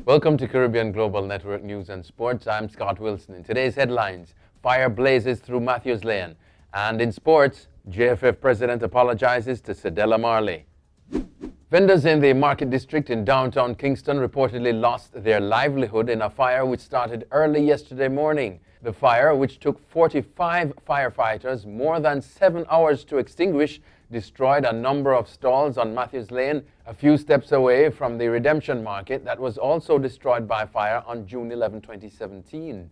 Welcome to Caribbean Global Network News and Sports. I'm Scott Wilson. In today's headlines, fire blazes through Matthews Lane. And in sports, JFF president apologizes to Cedella Marley. Vendors in the Market District in downtown Kingston reportedly lost their livelihood in a fire which started early yesterday morning. The fire, which took 45 firefighters more than 7 hours to extinguish, destroyed a number of stalls on Matthews Lane, a few steps away from the Redemption Market that was also destroyed by fire on June 11, 2017.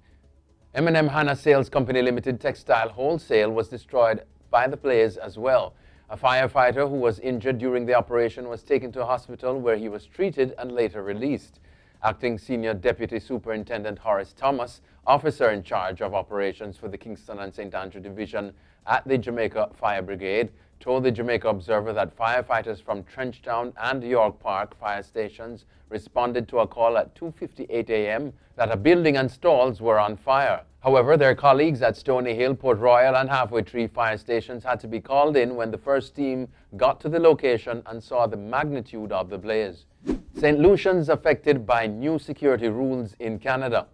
M&M Hannah Sales Company Limited Textile Wholesale was destroyed by the blaze as well. A firefighter who was injured during the operation was taken to a hospital where he was treated and later released. Acting Senior Deputy Superintendent Horace Thomas, officer in charge of operations for the Kingston and St. Andrew Division at the Jamaica Fire Brigade, told the Jamaica Observer that firefighters from Trenchtown and York Park fire stations responded to a call at 2:58 a.m. that a building and stalls were on fire. However, their colleagues at Stony Hill, Port Royal and Halfway Tree fire stations had to be called in when the first team got to the location and saw the magnitude of the blaze. St. Lucians affected by new security rules in Canada.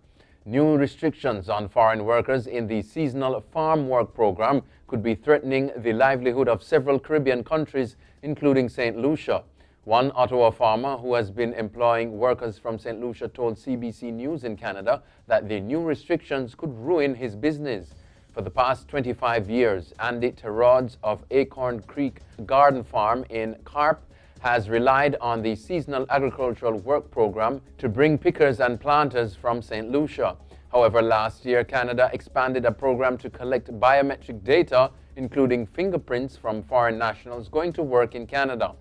New restrictions on foreign workers in the seasonal farm work program could be threatening the livelihood of several Caribbean countries, including St. Lucia. One Ottawa farmer who has been employing workers from St. Lucia told CBC News in Canada that the new restrictions could ruin his business. For the past 25 years, Andy Terrods of Acorn Creek Garden Farm in Carp has relied on the seasonal agricultural work program to bring pickers and planters from St. Lucia. However, last year, Canada expanded a program to collect biometric data, including fingerprints from foreign nationals going to work in Canada.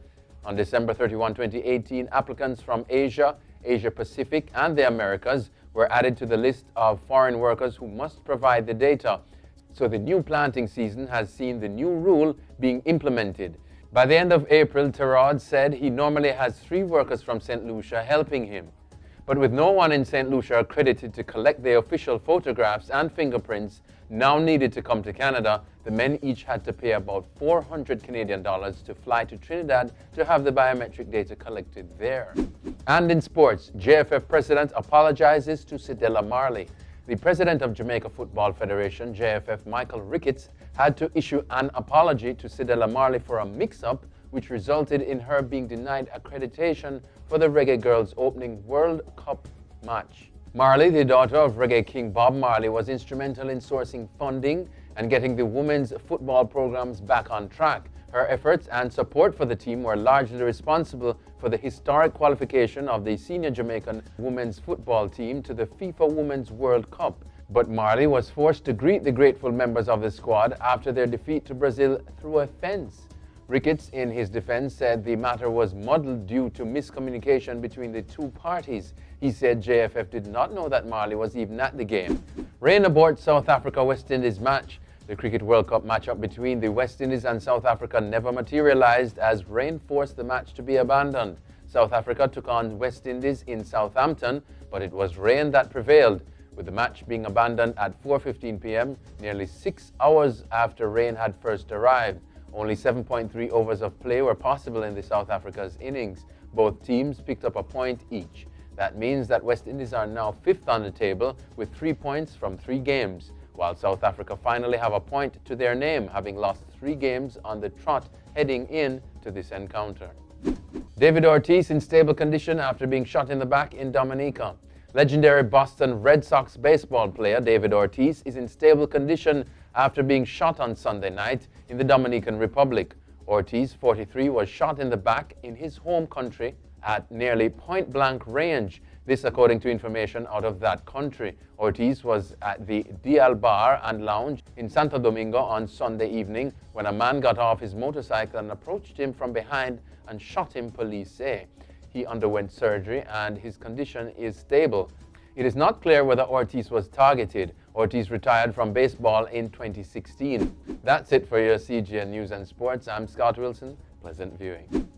On December 31, 2018, applicants from Asia, Asia Pacific, and the Americas were added to the list of foreign workers who must provide the data. So the new planting season has seen the new rule being implemented. By the end of April, Terod said he normally has 3 workers from St. Lucia helping him. But with no one in St. Lucia accredited to collect the official photographs and fingerprints now needed to come to Canada, the men each had to pay about 400 Canadian dollars to fly to Trinidad to have the biometric data collected there. And in sports, JFF president apologizes to Cedella Marley. The president of Jamaica Football Federation, JFF Michael Ricketts, had to issue an apology to Cedella Marley for a mix-up which resulted in her being denied accreditation for the Reggae Girls opening World Cup match. Marley, the daughter of Reggae King Bob Marley, was instrumental in sourcing funding and getting the women's football programs back on track. Her efforts and support for the team were largely responsible for the historic qualification of the senior Jamaican women's football team to the FIFA Women's World Cup. But Marley was forced to greet the grateful members of the squad after their defeat to Brazil through a fence. Ricketts, in his defense, said the matter was muddled due to miscommunication between the two parties. He said JFF did not know that Marley was even at the game. Rain aborts South Africa-West Indies match. The Cricket World Cup matchup between the West Indies and South Africa never materialized as rain forced the match to be abandoned. South Africa took on West Indies in Southampton, but it was rain that prevailed, with the match being abandoned at 4:15 p.m., nearly 6 hours after rain had first arrived. Only 7.3 overs of play were possible in the South Africa's innings. Both teams picked up a point each. That means that West Indies are now 5th on the table with 3 points from 3 games, while South Africa finally have a point to their name, having lost 3 games on the trot heading in to this encounter. David Ortiz in stable condition after being shot in the back in Dominica. Legendary Boston Red Sox baseball player David Ortiz is in stable condition after being shot on Sunday night in the Dominican Republic. Ortiz, 43, was shot in the back in his home country at nearly point-blank range. This according to information out of that country. Ortiz was at the Dial Bar and Lounge in Santo Domingo on Sunday evening when a man got off his motorcycle and approached him from behind and shot him, police say. He underwent surgery and his condition is stable. It is not clear whether Ortiz was targeted. Ortiz retired from baseball in 2016. That's it for your CGN News and Sports. I'm Scott Wilson. Pleasant viewing.